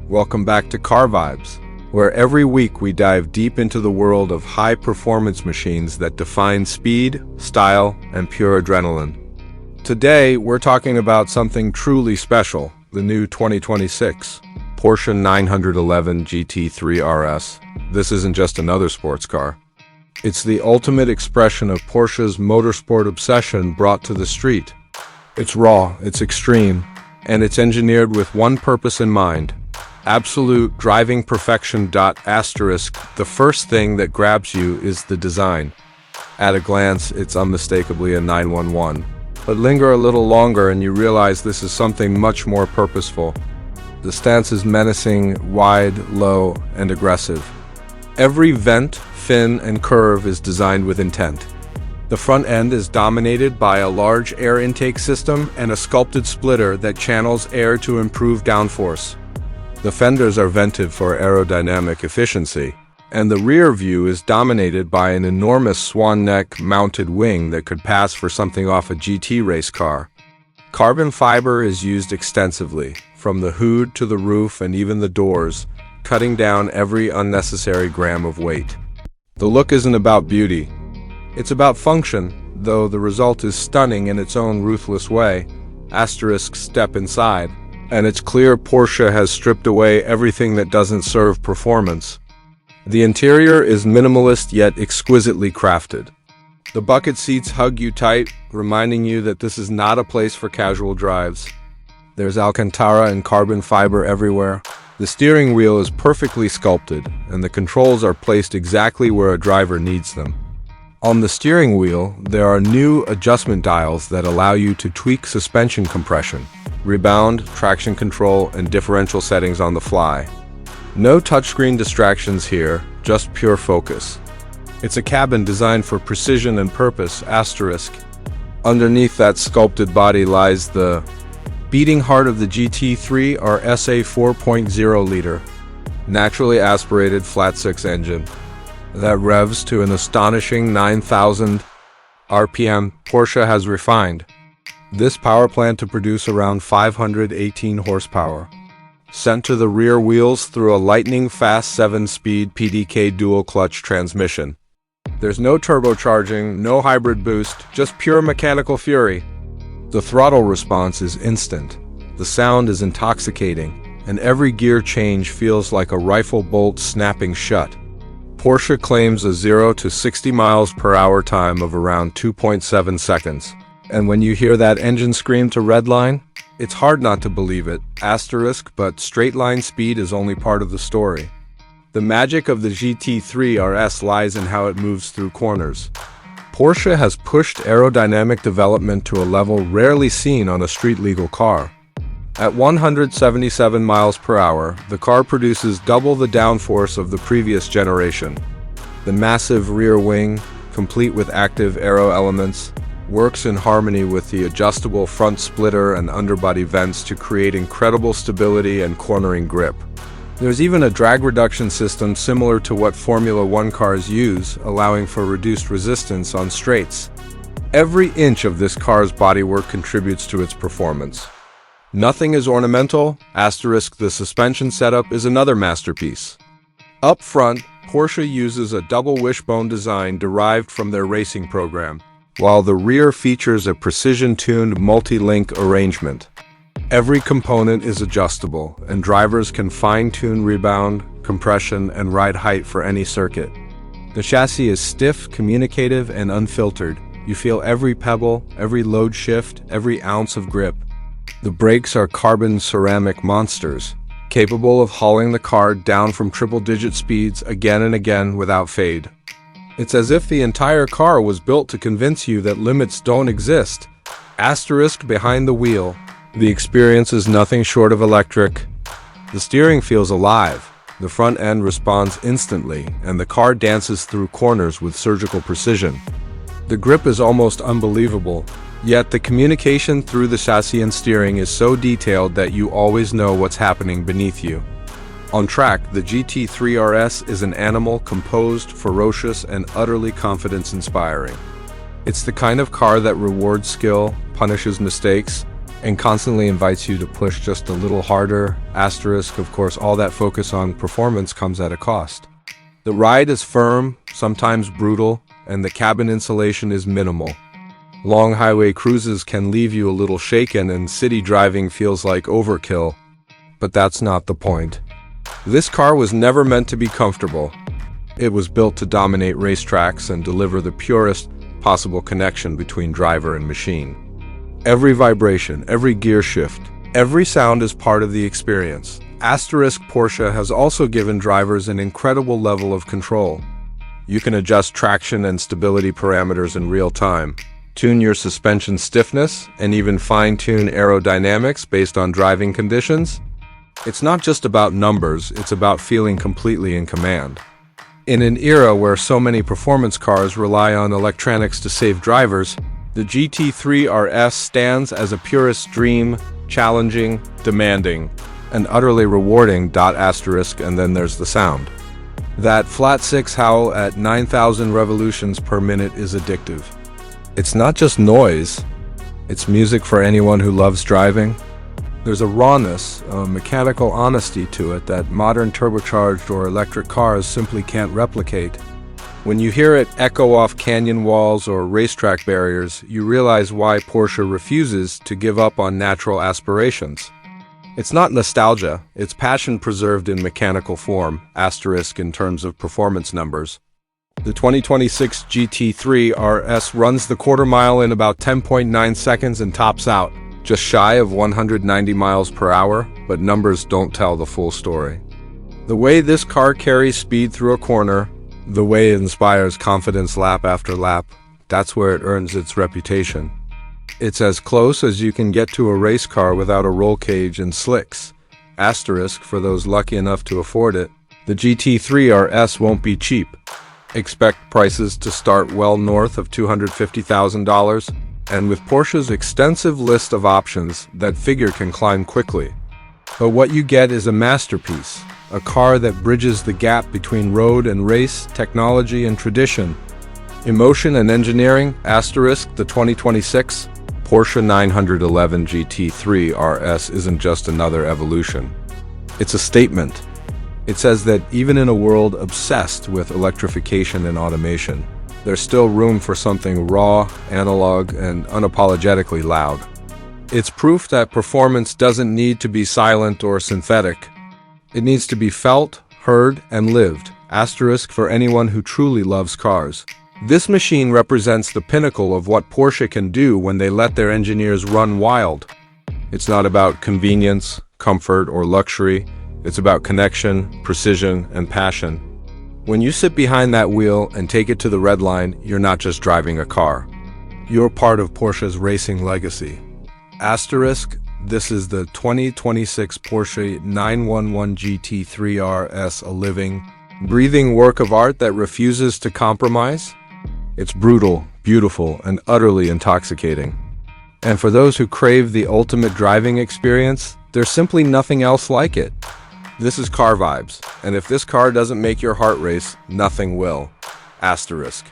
Welcome back to Car Vibes, where every week we dive deep into the world of high-performance machines that define speed, style, and pure adrenaline. Today, we're talking about something truly special, the new 2026 Porsche 911 GT3 RS. This isn't just another sports car. It's the ultimate expression of Porsche's motorsport obsession brought to the street. It's raw, it's extreme, and it's engineered with one purpose in mind: absolute driving perfection. The first thing that grabs you is the design. At a glance, it's unmistakably a 911. But linger a little longer and you realize this is something much more purposeful. The stance is menacing, wide, low, and aggressive. Every vent, fin, and curve is designed with intent. The front end is dominated by a large air intake system and a sculpted splitter that channels air to improve downforce. The fenders are vented for aerodynamic efficiency, and the rear view is dominated by an enormous swan neck mounted wing that could pass for something off a GT race car. Carbon fiber is used extensively, from the hood to the roof and even the doors, cutting down every unnecessary gram of weight. The look isn't about beauty. It's about function, though the result is stunning in its own ruthless way. Step inside, and it's clear Porsche has stripped away everything that doesn't serve performance. The interior is minimalist yet exquisitely crafted. The bucket seats hug you tight, reminding you that this is not a place for casual drives. There's Alcantara and carbon fiber everywhere. The steering wheel is perfectly sculpted, and the controls are placed exactly where a driver needs them. On the steering wheel, there are new adjustment dials that allow you to tweak suspension compression, rebound, traction control, and differential settings on the fly. No touchscreen distractions here, just pure focus. It's a cabin designed for precision and purpose. Underneath that sculpted body lies the beating heart of the GT3 RS, a 4.0-liter, naturally aspirated flat-six engine that revs to an astonishing 9,000 RPM. Porsche has refined this power plant to produce around 518 horsepower, sent to the rear wheels through a lightning-fast 7-speed PDK dual-clutch transmission. There's no turbocharging, no hybrid boost, just pure mechanical fury. The throttle response is instant, the sound is intoxicating, and every gear change feels like a rifle bolt snapping shut. Porsche claims a 0 to 60 miles per hour time of around 2.7 seconds. And when you hear that engine scream to redline, it's hard not to believe it, but straight line speed is only part of the story. The magic of the GT3 RS lies in how it moves through corners. Porsche has pushed aerodynamic development to a level rarely seen on a street-legal car. At 177 miles per hour, the car produces double the downforce of the previous generation. The massive rear wing, complete with active aero elements, works in harmony with the adjustable front splitter and underbody vents to create incredible stability and cornering grip. There's even a drag reduction system similar to what Formula One cars use, allowing for reduced resistance on straights. Every inch of this car's bodywork contributes to its performance. Nothing is ornamental. The suspension setup is another masterpiece. Up front, Porsche uses a double wishbone design derived from their racing program, while the rear features a precision-tuned multi-link arrangement. Every component is adjustable, and drivers can fine-tune rebound, compression, and ride height for any circuit. The chassis is stiff, communicative, and unfiltered. You feel every pebble, every load shift, every ounce of grip. The brakes are carbon ceramic monsters, capable of hauling the car down from triple-digit speeds again and again without fade. It's as if the entire car was built to convince you that limits don't exist. Behind the wheel, the experience is nothing short of electric. The steering feels alive, the front end responds instantly, and the car dances through corners with surgical precision. The grip is almost unbelievable, yet the communication through the chassis and steering is so detailed that you always know what's happening beneath you. On track, the GT3 RS is an animal composed, ferocious, and utterly confidence-inspiring. It's the kind of car that rewards skill, punishes mistakes, and constantly invites you to push just a little harder. Asterisk, of course, all that focus on performance comes at a cost. The ride is firm, sometimes brutal, and the cabin insulation is minimal. Long highway cruises can leave you a little shaken, and city driving feels like overkill. But that's not the point. This car was never meant to be comfortable. It was built to dominate racetracks and deliver the purest possible connection between driver and machine. Every vibration, every gear shift, every sound is part of the experience. Asterisk, Porsche has also given drivers an incredible level of control. You can adjust traction and stability parameters in real time, tune your suspension stiffness, and even fine-tune aerodynamics based on driving conditions. It's not just about numbers, it's about feeling completely in command. In an era where so many performance cars rely on electronics to save drivers, the GT3 RS stands as a purist dream, challenging, demanding, and utterly rewarding. Asterisk, and then there's the sound. That flat six howl at 9,000 revolutions per minute is addictive. It's not just noise, it's music for anyone who loves driving. There's a rawness, a mechanical honesty to it that modern turbocharged or electric cars simply can't replicate. When you hear it echo off canyon walls or racetrack barriers, you realize why Porsche refuses to give up on natural aspirations. It's not nostalgia, it's passion preserved in mechanical form, asterisk in terms of performance numbers. The 2026 GT3 RS runs the quarter mile in about 10.9 seconds and tops out just shy of 190 miles per hour, but numbers don't tell the full story. The way this car carries speed through a corner, the way it inspires confidence lap after lap, that's where it earns its reputation. It's as close as you can get to a race car without a roll cage and slicks. Asterisk, for those lucky enough to afford it, the GT3 RS won't be cheap. Expect prices to start well north of $250,000, and with Porsche's extensive list of options, that figure can climb quickly. But what you get is a masterpiece, a car that bridges the gap between road and race, technology and tradition, emotion and engineering. Asterisk, the 2026 Porsche 911 GT3 RS isn't just another evolution. It's a statement. It says that even in a world obsessed with electrification and automation, there's still room for something raw, analog, and unapologetically loud. It's proof that performance doesn't need to be silent or synthetic. It needs to be felt, heard, and lived. Asterisk, for anyone who truly loves cars. This machine represents the pinnacle of what Porsche can do when they let their engineers run wild. It's not about convenience, comfort, or luxury. It's about connection, precision, and passion. When you sit behind that wheel and take it to the red line, you're not just driving a car. You're part of Porsche's racing legacy. Asterisk, this is the 2026 Porsche 911 GT3 RS, a living, breathing work of art that refuses to compromise. It's brutal, beautiful, and utterly intoxicating. And for those who crave the ultimate driving experience, there's simply nothing else like it. This is Car Vibes, and if this car doesn't make your heart race, nothing will. Asterisk.